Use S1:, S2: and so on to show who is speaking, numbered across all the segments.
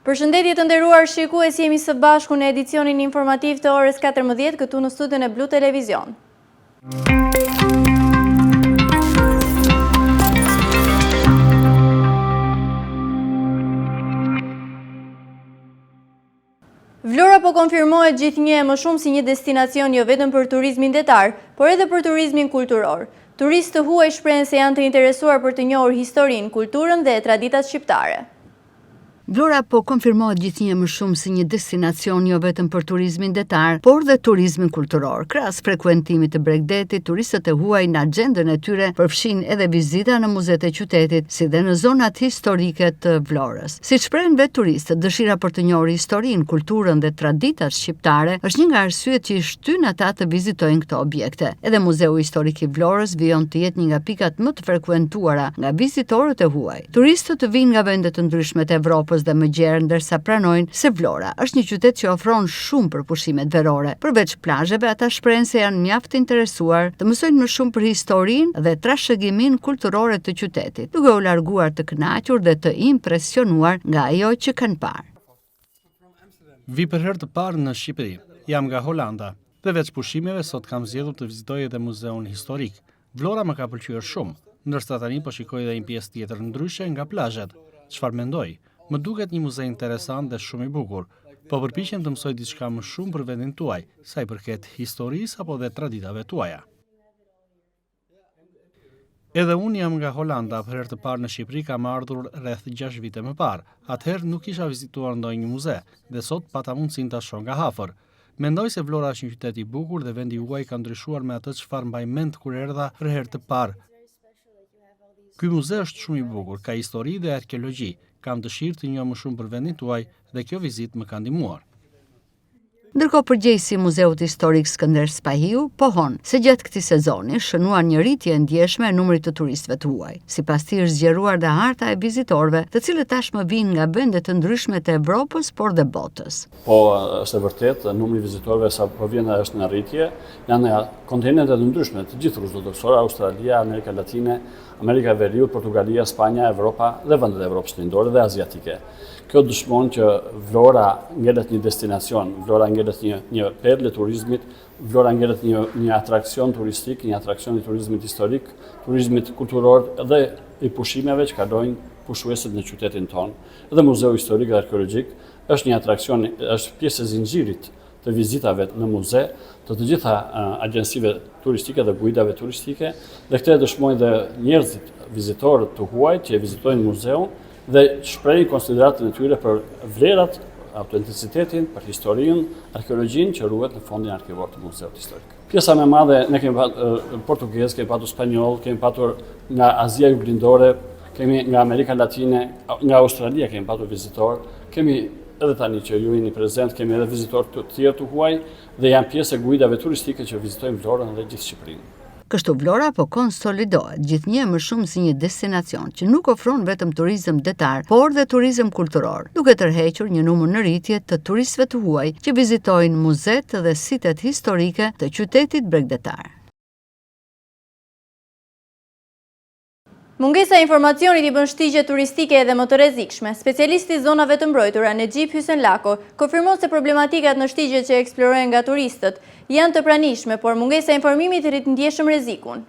S1: Përshëndetje të nderuar shikues, jemi së bashku në edicionin informativ të orës 14 këtu në studion e Blu Televizion. Vlora po konfirmohet gjithnjë e më shumë si një destinacion jo vetëm për turizmin detar, por edhe për turizmin kulturor. Turistë të huaj shprehen se janë të interesuar për të njohur historinë, kulturën dhe traditat shqiptare.
S2: Vlora po konfirmohet gjithnjë më shumë si një destinacion jo vetëm për turizmin detar, por dhe turizmin kulturor. Krahas frekuentimit të Bregdetit, turistët e huaj në agjendën e tyre përfshin edhe vizita në muzeet e qytetit, si dhe në zonat historike të Vlorës. Siç shprehen vetë turistët, dëshira për të njohur historinë, kulturën dhe traditat shqiptare është një nga arsyet që i shtyn ata të vizitojnë këto objekte. Edhe Muzeu Historik i Vlorës vijon të jetë një nga pikat më të frekuentuara nga vizitorët e huaj. Turistët vinë nga vende të ndryshme të Evropës dhe më gjerë, ndërsa pranojnë se Vlora është një qytet që ofron shumë për pushimet verore. Përveç plazheve, ata shprehen se janë mjaft interesuar të mësojnë më shumë për historinë dhe trashëgiminë kulturore të qytetit, duke u larguar të kënaqur dhe të impresionuar nga ajo që kanë parë.
S3: Vi për herë të parë në Shqipëri. Jam nga Holanda. Përveç pushimeve, sot kam zgjedhur të vizitoj edhe muzeun historik. Vlora më ka pëlqyer shumë, ndërsa tani po shikoj edhe një pjesë tjetër ndryshe nga plazhet. Çfarë mendoj? Më duket një muze interesant dhe shumë i bukur, po përpiqem të mësoj diçka më shumë për vendin tuaj, sa i përket historisë apo dhe traditave tuaja. Edhe unë jam nga Holanda, për herë të parë në Shqipëri kam ardhur rreth 6 vite më parë. Atëherë nuk isha vizituar ndonjë muze dhe sot pata mundësinë ta shoh nga afër. Mendoj se Vlora është një qytet i bukur dhe vendi juaj ka ndryshuar me atë çfarë mbaj mend kur erdha për herë të parë. Ky muze është shumë i bukur, ka histori dhe arkeologji. Kam dëshirë të njoh më shumë për vendin tuaj dhe kjo vizitë më ka ndihmuar.
S2: Ndërkohë përgjegjësi i Muzeut Historik Skënder Spahiu pohon se gjatë këtij sezoni shënuan një rritje e ndjeshme e numrit të turistëve të huaj. Sipas tij është zgjeruar dhe harta e vizitorëve, të cilët tashmë vijnë nga vende të ndryshme të Evropës, por dhe botës.
S4: Po, është e vërtetë, numri i vizitorëve sa po vjen është në rritje, janë nga kontinente të ndryshme, të gjithë rrugëtorë, Australia, Amerika Latine, Amerika e Veriut, Portugalia, Spanja, Evropa dhe vendet e Evropës Lindore dhe Aziatike. Kjo dëshmon që Vlora ngelet një destinacion, Vlora ngelet një perlë e turizmit, Vlora ngelet një atrakcion turistik, një atrakcion i turizmit historik, turizmit kulturor dhe i pushimeve që kalojnë pushuesit në qytetin tonë. Edhe Muzeu Historik dhe Arkeologjik është një atrakcion, është pjesë e zinxhirit të vizitave në muze, të gjitha agjensive turistike dhe guidave turistike, dhe këtë e dëshmojnë dhe njerëzit, vizitorët të huaj që e vizitojnë muzeun dhe shprehin konsideratën e tyre për vlerat, autenticitetin, për historinë, arkeologjinë që ruhet në fondin arkivor të Muzeut Historik. Pjesa më e madhe ne kemi patur portugez, kemi patur spanjoll, kemi patur nga Azia Juglindore, kemi nga Amerika Latine, nga Australia kemi patur vizitor, kemi edhe tani që ju jeni prezent, kemi edhe vizitorë të tjerë të huaj dhe janë pjesë e guidave turistike që vizitojnë Vlorën dhe gjithë Shqipërinë.
S2: Kështu Vlora po konsolidohet gjithnjë më shumë si një destinacion që nuk ofron vetëm turizëm detar, por dhe turizëm kulturor, duke tërhequr një numër në rritje të turistëve të huaj që vizitojnë muzet dhe sitet historike të qytetit bregdetar.
S1: Mungesa e informacionit i bën shtigje turistike edhe më të rrezikshme. Specialisti i zonave të mbrojtura Nexhip Hysen Lako konfirmon se problematikat në shtigje që eksplorohen nga turistët janë të pranishme, por mungesa e informimit rrit ndjeshëm rrezikun.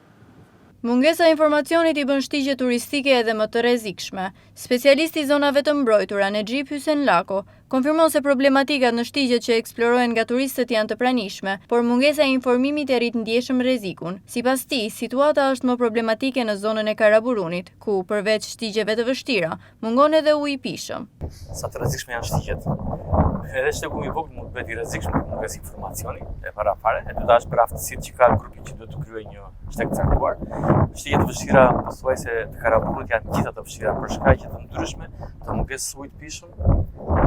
S1: Mungesa e informacionit i bën shtigje turistike edhe më të rrezikshme. Specialisti i zonave të mbrojtura Nexhip Hysen Lako konfirmon se problematikat në shtigjet që eksplorohen nga turistët janë të pranishme, por mungesa e informimit e rrit ndjeshëm rrezikun. Sipas tij, situata është më problematike në zonën e Karaburunit, ku përveç shtigjeve të vështira, mungon edhe uji i pishëm.
S5: Sa të rrezikshme janë shtigjet. Edhe shtegu i vogël mund të bëhet i rrezikshëm për mungesë informacioni e parafare, e dyta është për aftësitë që ka grupi që duhet të kryejë një shteg caktuar. Shtigjet të vështira pothuajse të Karaburunit janë gjithë të vështira për shkaqe të ndryshme të mungesës ujit të pishëm,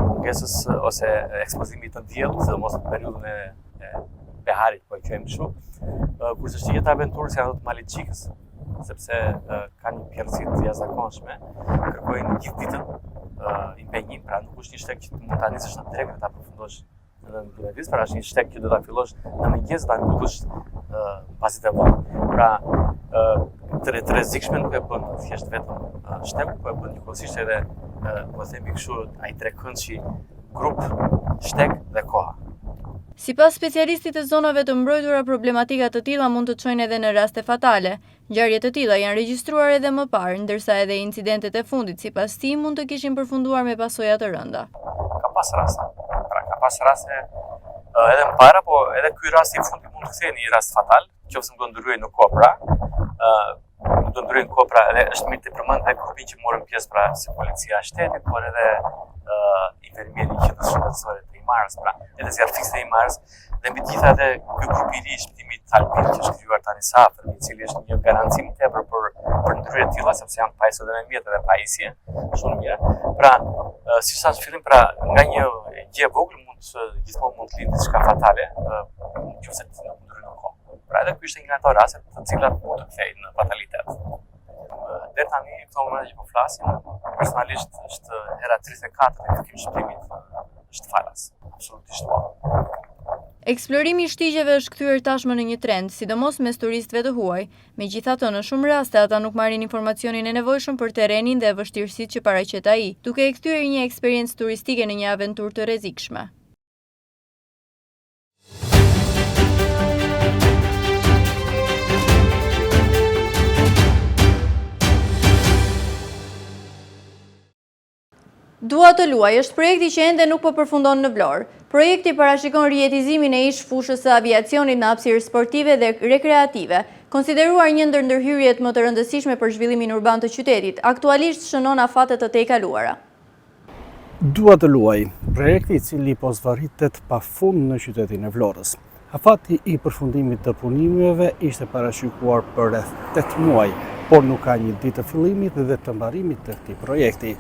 S5: mungesës ose ekspozimit të diellit, sidomos në periudhën e beharit, po e quajmë kështu. Kurse shtigjet e aventurës janë të malit çikës, sepse kanë një pjerësi të jashtëzakonshme, kërkojnë gjithë ditën impenjim, pra nuk është një shteg që mund ta nisësh në drekë dhe ta përfundosh në Mbylletës, pra është një shtek që do ta fillosh në mëngjes ta mbyllosh pasi të vonë. Pra të rrezikshme nuk e bën thjesht vetëm shteku, po e bën njëkohësisht edhe po themi kështu ai trekëndshi grup, shtek dhe koha.
S1: Sipas specialistit të zonave të mbrojtura, problematika të tilla mund të çojnë edhe në raste fatale. Ngjarje të tilla janë regjistruar edhe më parë, ndërsa edhe incidentet e fundit sipas tij mund të kishin përfunduar me pasoja të rënda.
S5: Ka pas raste. Pra ka pas raste edhe më para, po edhe ky rast i fundit mund të kthehej një rast fatal, nëse do ndryhej në kopra. Do ndryhej në kopra, edhe është mirë të përmend edhe grupin që morën pjesë pra si policia e shtetit, por edhe infermieri që të shëndetësore të Imarës, pra edhe si arfikse të Imarës, dhe mbi të gjitha edhe ky grup i ri i shpëtimit Talpin që është krijuar tani sa afër, i cili është një garanci më tepër për ndryrje të tilla, sepse janë pajisje edhe me mjet edhe pajisje, shumë mirë. Pra, si sa të fillim, pra nga një gjë e vogël gjithmonë mund të lindë diçka fatale, nëse nuk ndryhen në kohë. Pra edhe ky ishte një nga ato raste të cilat mund të kthejnë në fatalitet. Deri tani këto momente që po flasim, personalisht është hera 34 e kërkim shpëtimit është falas. Absolutisht po.
S1: Eksplorimi i shtigjeve është kthyer tashmë në një trend, sidomos mes turistëve të huaj. Megjithatë, në shumë raste ata nuk marrin informacionin e nevojshëm për terrenin dhe vështirësitë që paraqet ai, duke e kthyer një eksperiencë turistike në një aventurë të rrezikshme. Dua të luaj është projekti që ende nuk po përfundon në Vlorë. Projekti parashikon rijetizimin e ish fushës së aviacionit në hapësirë sportive dhe rekreative, konsideruar një ndër ndërhyrjet më të rëndësishme për zhvillimin urban të qytetit, aktualisht shënon afate të tejkaluara.
S3: Dua të luaj, projekti i cili po zvarritet pafund në qytetin e Vlorës. Afati i përfundimit të punimeve ishte parashikuar për rreth 8 muaj, por nuk ka një ditë të fillimit dhe të mbarimit të këtij projekti.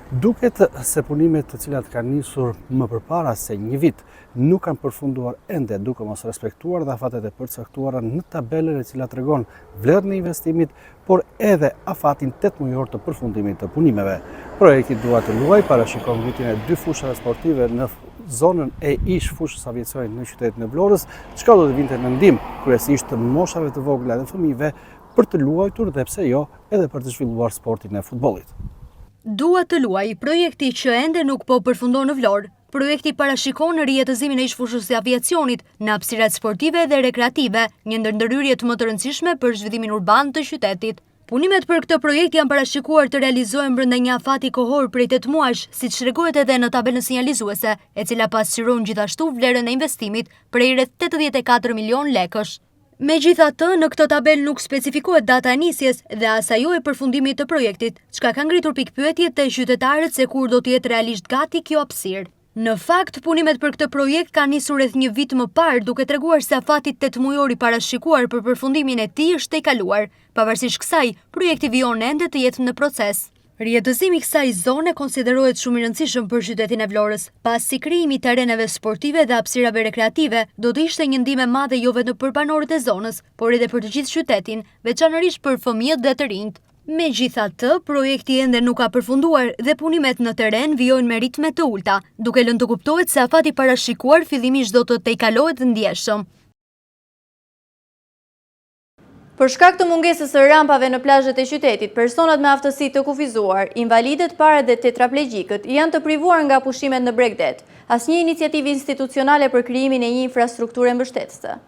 S3: Duket se punimet të cilat kanë nisur më përpara se një vit nuk kanë përfunduar ende, duke mos respektuar dhe afatet e përcaktuara në tabelën e cila tregon vlerën e investimit, por edhe afatin 8 mujor të përfundimit të punimeve. Projekti Dua të luaj parashikon ngritjen e 2 fushave sportive në zonën e ish fushës aviacionit në qytetin e Vlorës, çka do të vinte në ndihmë kryesisht të moshave të vogla dhe fëmijëve për të luajtur dhe pse jo edhe për të zhvilluar sportin e futbollit.
S6: Dua të luaj, projekti që ende nuk po përfundon në Vlorë. Projekti parashikon në rijetëzimin e ish fushës së aviacionit në hapësirat sportive dhe rekreative, një ndër ndërhyrjet më të rëndësishme për zhvillimin urban të qytetit. Punimet për këtë projekt janë parashikuar të realizohen brenda një afati kohor prej 8 muajsh, siç shtrëgohet edhe në tabelën sinjalizuese, e cila pasqyron gjithashtu vlerën e investimit prej rreth 84 milion lekësh. Megjithatë, në këtë tabel nuk specifikohet data e nisjes dhe as ajo e përfundimit të projektit, çka ka ngritur pikpyetje te qytetarët se kur do të jetë realisht gati kjo hapësirë. Në fakt, punimet për këtë projekt kanë nisur rreth një vit më parë, duke treguar se afati 8 mujor i parashikuar për përfundimin e tij është tejkaluar. Pavarësisht kësaj, projekti vijon ende të jetë në proces. Rijetëzimi i kësaj zone konsiderohet shumë i rëndësishëm për qytetin e Vlorës, pasi krijimi i terreneve sportive dhe hapësirave rekreative do të ishte një ndihmë e madhe jo vetëm për banorët e zonës, por edhe për të gjithë qytetin, veçanërisht për fëmijët dhe të rinjt. Megjithatë, projekti ende nuk ka përfunduar dhe punimet në terren vijojnë me ritme të ulta, duke lënë të kuptohet se afati parashikuar fillimisht do të tejkalohet ndjeshëm.
S1: Për shkak të mungesës së rampave në plazhet e qytetit, personat me aftësi të kufizuar, invalidët para dhe tetraplegjikët janë të privuar nga pushimet në Bregdet. Asnjë iniciativë institucionale për krijimin e një infrastrukture mbështetëse.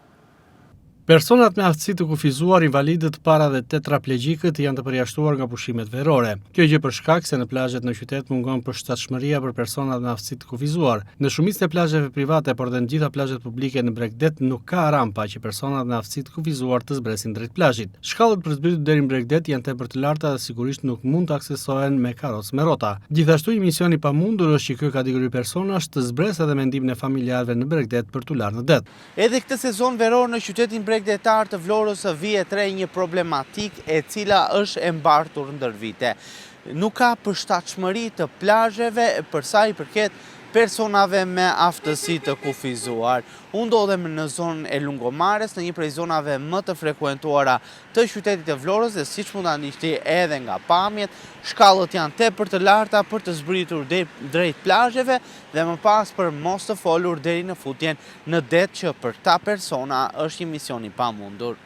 S3: Personat me aftësi të kufizuar, invalidët para dhe tetraplegjikët janë të përjashtuar nga pushimet verore. Kjo gjë për shkak se në plazhet në qytet mungon përshtatshmëria për personat me aftësi të kufizuar. Në shumicën e plazheve private, por dhe në gjitha plazhet publike në Bregdet nuk ka rampa që personat me aftësi të kufizuar të zbresin drejt plazhit. Shkallët për zbritur deri në Bregdet janë tepër të larta dhe sigurisht nuk mund të aksesohen me karrocë me rrota. Gjithashtu, misioni i pamundur është që kjo kategori personash të zbresë edhe me ndihmën e familjarëve në Bregdet për t'u larë në det.
S7: Edhe këtë sezon veror në qytetin Bregdetar të Vlorës vihet re një problematik e cila është e mbartur ndër vite. Nuk ka përshtatshmëri të plazheve për sa i përket personave me aftësi të kufizuar. Unë ndodhem në zonën e Lungomares, në një prej zonave më të frekuentuara të qytetit të Vlorës, dhe siç mund ta ndiqni edhe nga pamjet, shkallët janë tepër të larta për të zbritur drejt plazheve dhe më pas për mos të folur deri në futjen në det, që për ta persona është një mision i pamundur.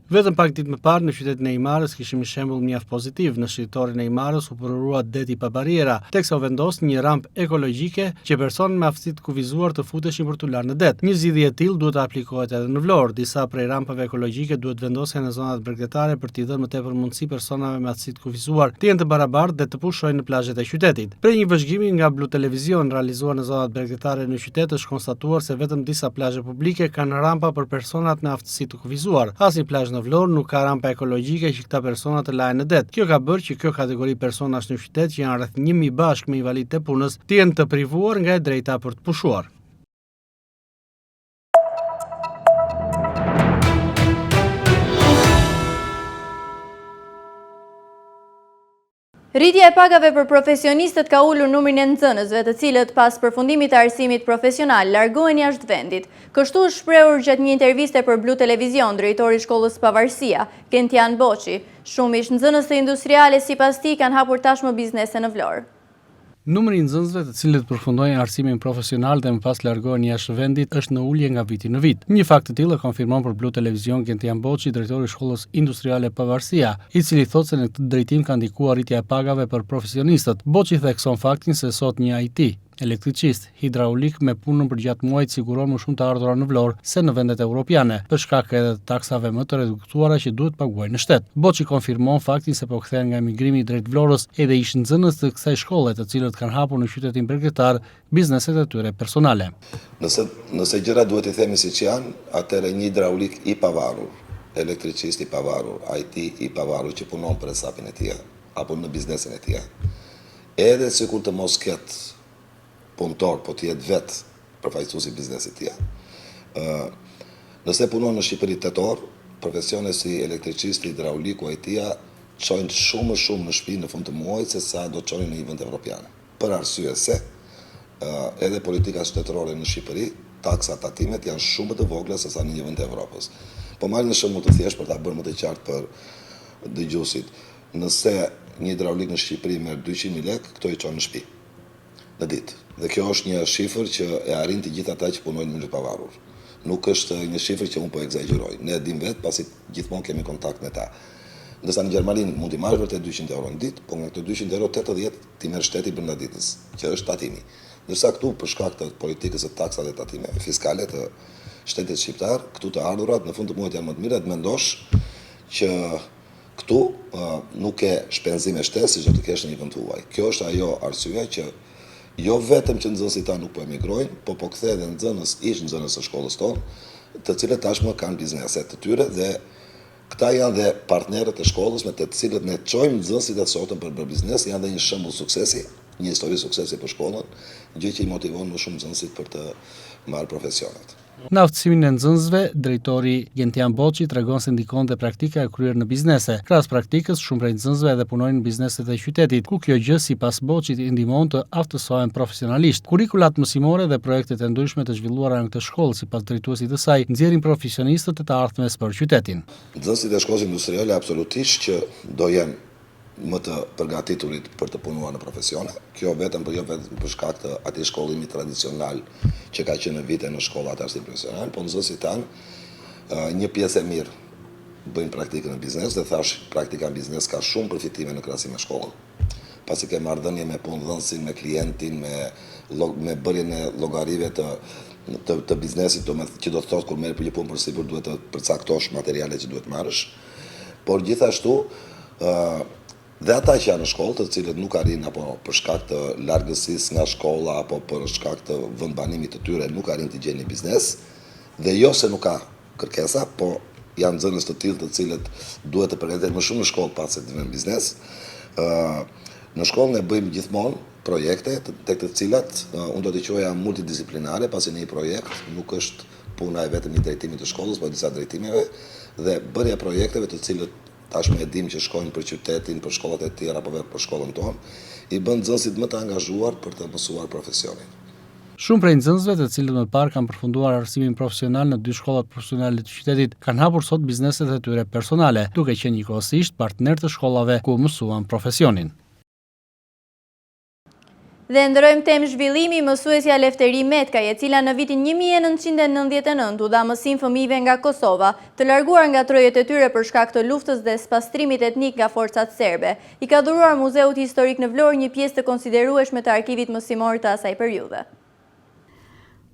S3: Vetëm pak ditë më parë në qytetin e Imarës kishim një shembull mjaft pozitiv. Në shitorin e Imarës u përrua deti pa bariera, teksa u vendos një rampë ekologjike që personat me aftësi të kufizuar të futeshin për t'u larë në det. Një zgjidhje e tillë duhet të aplikohet edhe në Vlorë. Disa prej rampave ekologjike duhet vendosen në zonat bregdetare për t'i dhënë më tepër mundësi personave me aftësi të kufizuar të jenë të barabartë dhe të pushojnë në plazhet e qytetit. Prej një vëzhgimi nga Blu Televizion realizuar në zonat bregdetare në qytet është konstatuar se vetëm disa plazhe publike kanë rampa për personat me aftësi të kufizuar. Asnjë plazh në Vlorë nuk ka rampa ekologjike që këta persona të lahen në det. Kjo ka bërë që kjo kategori personash në qytet që janë rreth 1000 bashkë me invalid të punës të jenë të privuar nga e drejta për të pushuar.
S1: Rritja e pagave për profesionistët ka ulur numrin e nxënësve, të cilët pas përfundimit të arsimit profesional largohen jashtë vendit. Kështu është shprehur gjatë një interviste për Blu Televizion drejtori i shkollës Pavarësia, Kentian Boçi. Shumë ish nxënës të industriale sipas tij kanë hapur tashmë biznese në Vlorë.
S3: Numri i nxënësve të cilët përfundojnë arsimin profesional dhe më pas largohen jashtë vendit është në ulje nga viti në vit. Një fakt të tillë e konfirmon për Blu Televizion Kentian Boçi, drejtori i shkollës industriale Pavarësia, i cili thotë se në këtë drejtim ka ndikuar rritja e pagave për profesionistët. Boçi thekson faktin se sot një IT, elektricist, hidraulik me punën për gjatë muajit siguron më shumë të ardhura në Vlorë se në vendet evropiane, për shkak edhe të taksave më të reduktuara që duhet paguajnë në shtet. Boçi konfirmon faktin se po kthehen nga emigrimi drejt Vlorës edhe ish nxënës të kësaj shkolle, të cilët kanë hapur në qytetin bregdetar bizneset e tyre personale.
S8: Nëse gjëra duhet i themi siç janë, atëherë një hidraulik i pavarur, elektricist i pavarur, IT i pavarur që punon për hesabin e tij apo në biznesin e tij, edhe sikur të mos ketë punëtor, po të jetë vetë përfaqësuesi i biznesit tij. Nëse punon në Shqipëri tetor, profesione si elektricist, hidrauliku, IT-a çojnë shumë në shtëpi në fund të muajit se sa do të çojnë në një vend evropian. Për arsye se edhe politika shtetërore në Shqipëri, taksat, tatimet janë shumë më të vogla se sa në një vend të Evropës. Po marrim një shembull të thjeshtë për ta bërë më të qartë për dëgjuesit. Nëse një hidraulik në Shqipëri merr 200.000 lekë, këto i çon në shtëpi në ditë. Dhe kjo është një shifër që e arrin të gjithë ata që punojnë në pavarur. Nuk është një shifër që unë po egzagjeroj. Ne e dim vetë pasi gjithmonë kemi kontakt me ta. Ndërsa në Gjermani mund t'i marrësh vërtet 200 euro në ditë, po nga këto 200 euro 80 ti merr shteti brenda ditës, që është tatimi. Ndërsa këtu për shkak të politikës së taksave dhe tatimeve fiskale të shtetit shqiptar, këtu të ardhurat në fund të muajit janë më të mira, të mendosh që këtu nuk ke shpenzime shtesë siç do të kesh në një vend tuaj. Kjo është ajo arsyeja që jo vetëm që nxënësit ta nuk po emigrojnë, po kthehet edhe ish nxënës së shkollës tonë, të cilët tashmë kanë biznese të tyre dhe këta janë dhe partnerët e shkollës me të cilët ne çojmë nxënësit e sotëm për biznes, janë dhe një shembull suksesi, një histori suksesi për shkollën, gjë që i motivon më shumë nxënësit për të marrë profesionet.
S3: Në aftësimin e nxënësve, drejtori Kentian Boçi tregon se ndikon dhe praktika e kryer në biznese. Krahas praktikës, shumë prej nxënësve edhe punojnë në bizneset e qytetit, ku kjo gjë sipas Boçit i ndihmon të aftësohen profesionalisht. Kurrikulat mësimore dhe projektet e ndryshme të zhvilluara në këtë shkollë sipas drejtuesit të saj, nxjerrin profesionistët e të ardhmes për qytetin.
S8: Nxënësit e shkollës industriale absolutisht që do jenë më të përgatiturit për të punuar në profesione. Kjo vetëm për shkak të atij shkollimi tradicional që ka qenë në vite në shkollat arsim profesional, po nxënësit tanë një pjesë e mirë bëjnë praktikën në biznes dhe thash praktika në biznes ka shumë përfitime në krahasim me shkollën. Pasi ke marrëdhënie me punëdhënësin, me klientin, me bërjen e llogarive të biznesit, që do të thotë kur merr për një punë përsipër duhet të përcaktosh materialet që duhet marrësh. Por gjithashtu dhe ata që janë në shkollë, të cilët nuk arrin apo për shkak të largësisë nga shkolla apo për shkak të vendbanimit të tyre nuk arrin të gjejnë biznes, dhe jo se nuk ka kërkesa, po janë nxënës të tillë të cilët duhet të përgatiten më shumë në shkollë pas se të vënë biznes. Në shkollë ne bëjmë gjithmonë projekte tek të cilat unë do t'i quaja multidisiplinare, pasi në një projekt nuk është puna e vetëm një drejtimi të shkollës, por disa drejtimeve dhe bërja projekteve të cilët tashmë e dim që shkojnë për qytetin, për shkollat e tjera, apo vetë për shkollën tonë, i bën nxënësit më të angazhuar për të mësuar profesionin.
S3: Shumë prej nxënësve, të cilët më parë kanë përfunduar arsimin profesional në 2 shkollat profesionale të qytetit, kanë hapur sot bizneset e tyre personale, duke qenë njëkohësisht partner të shkollave ku mësuan profesionin.
S1: Dhe ndërojmë temë zhvillimi, mësuesja Lefteri Metkaj, e cila në vitin 1999 u dha mësim fëmijëve nga Kosova, të larguar nga trojet e tyre për shkak të luftës dhe spastrimit etnik nga forcat serbe, i ka dhuruar Muzeut Historik në Vlorë një pjesë të konsiderueshme të arkivit mësimor të asaj periudhe.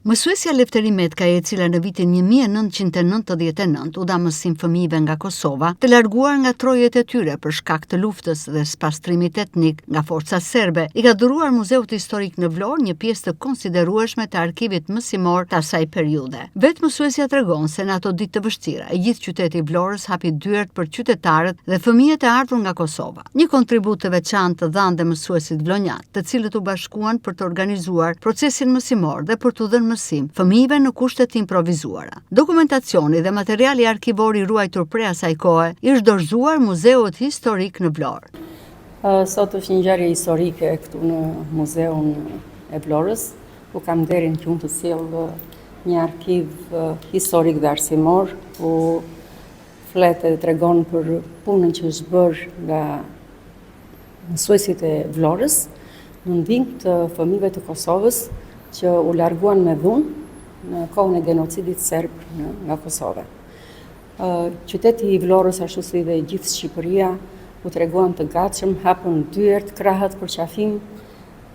S2: Mësuesja Lefteri Metkaj, e cila në vitin 1999 u dha mësim fëmijëve nga Kosova, të larguar nga trojet e tyre për shkak të luftës dhe spastrimit etnik nga forcat serbe, i ka dhuruar Muzeut Historik në Vlorë një pjesë të konsiderueshme të arkivit mësimor të asaj periudhe. Vetë mësuesja tregon se në ato ditë të vështira, i gjithë qyteti i Vlorës hapi dyert për qytetarët dhe fëmijët e ardhur nga Kosova. Një kontribut të veçantë të dhanë dhe mësuesit vlonjat, të cilët u bashkuan për të organizuar procesin mësimor dhe për të dhënë mësim fëmijëve në kushte të improvizuara. Dokumentacioni dhe materiali arkivor i ruajtur prej asaj kohe i dorëzuar Muzeut Historik në Vlorë.
S9: Sot është një ngjarje historike këtu në Muzeun e Vlorës, ku kam nderin që unë të sjell një arkiv historik dhe arsimor, ku flet dhe tregon për punën që është bërë nga mësuesit e Vlorës në ndihmë të fëmijëve të Kosovës që u larguan me dhunë në kohën e genocidit serb nga Kosova. Qyteti i Vlorës, ashtu si dhe gjithë Shqipëria, u treguan të gatshëm, hapën dyert, krahët për qafim,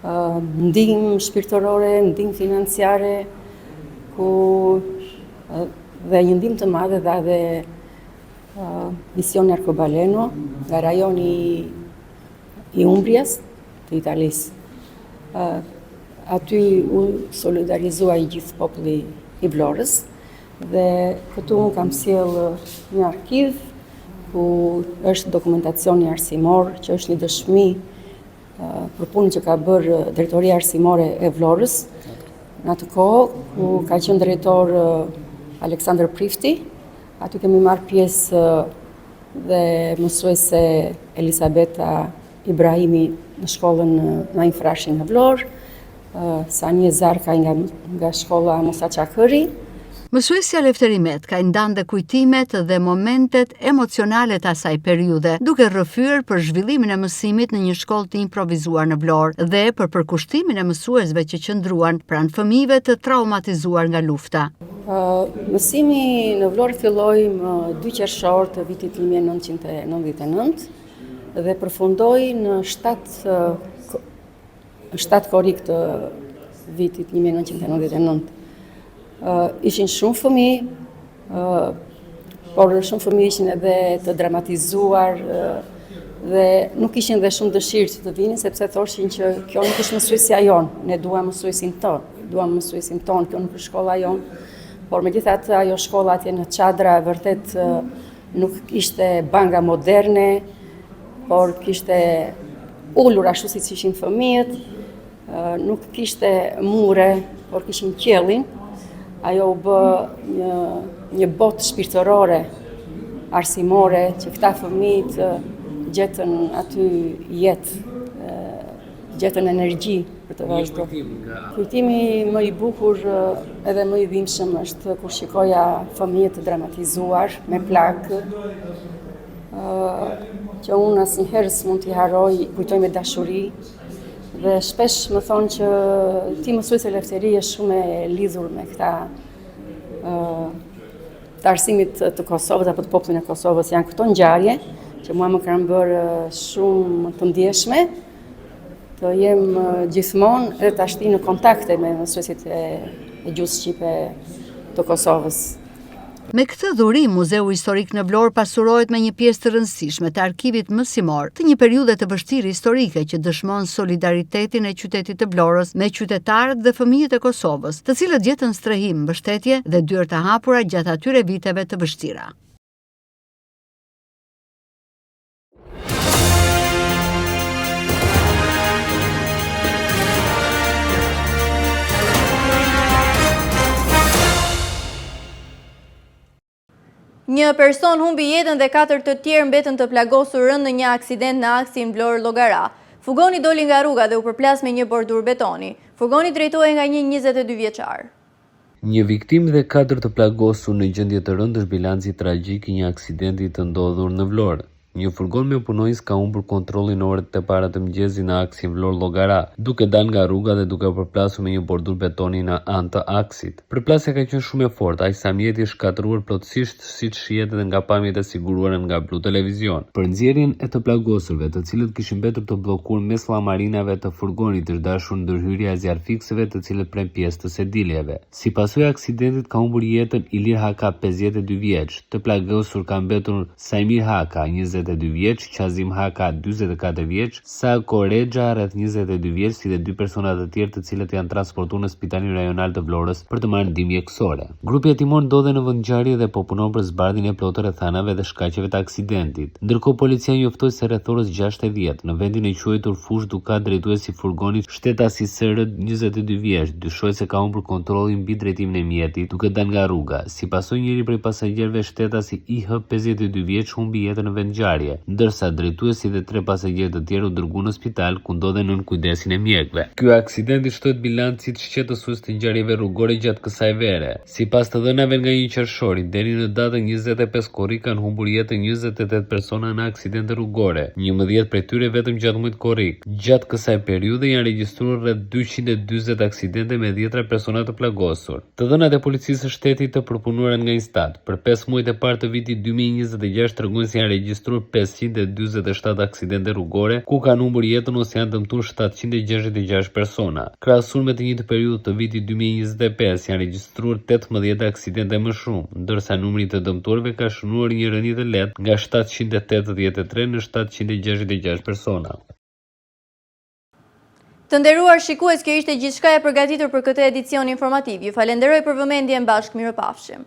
S9: ndihmë shpirtërore, ndihmë financiare, dhe një ndihmë të madhe dha dhe Misioni Arcobaleno nga rajoni i Umbrias të Italisë. Aty u solidarizua i gjithë populli i Vlorës dhe këtu unë kam sjell një arkiv ku është dokumentacioni arsimor, që është një dëshmi për punën që ka bërë Drejtoria Arsimore e Vlorës në atë kohë, ku ka qenë drejtor Aleksandër Prifti. Aty kemi marrë pjesë dhe mësuese Elisabeta Ibrahimi në shkollën Naim Frashi në Vlorë, Sanje Zarka nga shkolla Musa Çakëri.
S2: Mësuesja Lefteri Metkaj ndan dhe kujtimet dhe momentet emocionale të asaj periudhe, duke rrëfyer për zhvillimin e mësimit në një shkollë të improvizuar në Vlorë dhe për përkushtimin e mësuesve që qëndruan pranë fëmijëve të traumatizuar nga lufta.
S9: Mësimi në Vlorë filloi më 2 qershor të vitit 1999 dhe përfundoi në 7 korrik të vitit 1999. Ishin shumë fëmijë, por shumë fëmijë ishin edhe të dramatizuar dhe nuk ishin dhe shumë dëshirë që të vinin, sepse thoshin që kjo nuk është mësuesja jonë, ne duam mësuesin tonë, kjo nuk është shkolla jonë, por megjithatë ajo shkolla atje në Çadra vërtet nuk ishte banga moderne, por kishte ulur ashtu siç ishin fëmijët, nuk kishte mure, por kishin qiellin. Ajo u bë një botë shpirtërore, arsimore, që këta fëmijët gjetën aty jetë, gjetën energji për të vazhduar. Kujtimi më i bukur edhe më i dhimbshëm është kur shikoja fëmijët të dramatizuar me plagë, që unë asnjëherë s'mund t'i harroj, kujtoj me dashuri. Dhe shpesh më thonë që ti mësuese Lefteri je shumë e lidhur me këta të arsimit të Kosovës apo të popullin e Kosovës. Janë këto ngjarje që mua më kanë bërë shumë të ndjeshme, të jem gjithmonë edhe tashti në kontakte me mësuesit e gjuhës shqipe të Kosovës.
S2: Me këtë dhurim, Muzeu Historik në Vlorë pasurohet me një pjesë të rëndësishme të arkivit mësimor të një periudhe të vështirë historike që dëshmon solidaritetin e qytetit të Vlorës me qytetarët dhe fëmijët e Kosovës, të cilët gjetën strehim, mbështetje dhe dyert të hapura gjatë atyre viteve të vështira.
S1: Një person humbi jetën dhe 4 të tjerë mbetën të plagosur rënd në një aksident në aksin Vlorë Llogara. Furgoni doli nga rruga dhe u përplas me një bordur betoni. Furgoni drejtohej nga një 22 vjeçar.
S10: Një viktim dhe 4 të plagosur në gjendje të rëndë është bilanci tragjik i një aksidenti të ndodhur në Vlorë. Një furgon me punonjës ka humbur kontrollin në orët e para të mëngjesit në aksin Vlorë Llogara, duke dalë nga rruga dhe duke përplasur me një bordur betoni në anë të aksit. Përplasja ka qenë shumë e fortë, aq sa mjeti është shkatëruar plotësisht, siç shihet edhe nga pamjet e siguruara nga Blu Televizion. Për nxjerrjen e të plagosurve, të cilët kishin mbetur të bllokuar mes llamarinave të furgonit, është dashur ndërhyrja e zjarfikseve, të cilët pren pjesë të sediljeve. Si pasojë e aksidentit ka humbur jetën Ilir Haka, 52 vjeç. Të plagosur ka mbetur Sajmir Haka, 22 vjeç, Qazim Haka, 44 vjeç, Sako Rexha, rreth 22 vjeç, si dhe 2 persona të tjerë, të cilët janë transportuar në Spitalin Rajonal të Vlorës për të marrë ndihmë mjekësore. Grupi hetimor ndodhet në vend ngjarje dhe po punon për zbardhjen e plotë rrethanave dhe shkaqeve të aksidentit. Ndërkohë policia njoftoi se rreth orës 6:10 në vendin e quajtur Fush Dukat, drejtuesi i furgonit shtetasi SR 22 vjeç dyshohet se ka humbur kontrollin mbi drejtimin e mjetit duke dalë nga rruga. Si pasojë, njëri prej pasagjerëve shtetasi IH 52 vjeç humbi jetën në vend ngjarje, ndërsa drejtuesi dhe 3 pasagjerë të tjerë u dërguan në spital ku ndodhen nën kujdesin e mjekëve. Ky aksident i shtohet bilancit shqetësues të ngjarjeve rrugore gjatë kësaj vere. Sipas të dhënave nga një qershori, deri në datën 25 korrik kanë humbur jetën 28 persona në aksidente rrugore, 11 prej tyre vetëm gjatë muajit korrik. Gjatë kësaj periudhe janë regjistruar rreth 240 aksidente me 10 persona të plagosur. Të dhënat e policisë së shtetit të përpunuara nga Instat për 5 muajt e parë të vitit 2026 tregojnë se janë regjistruar 547 aksidente rrugore, ku kanë humbur jetën ose janë dëmtuar 766 persona. Krahasuar me të njëjtë periudhë të vitit 2025 janë regjistruar 18 aksidente më shumë, ndërsa numri të dëmtuarve ka shënuar një rënje të lehtë nga 783 në 766 persona.
S1: Të nderuar shikues, kjo ishte gjithçka e përgatitur për këtë edicion informativ. Ju falenderoj për vëmendjen, bashkë mirëpafshim.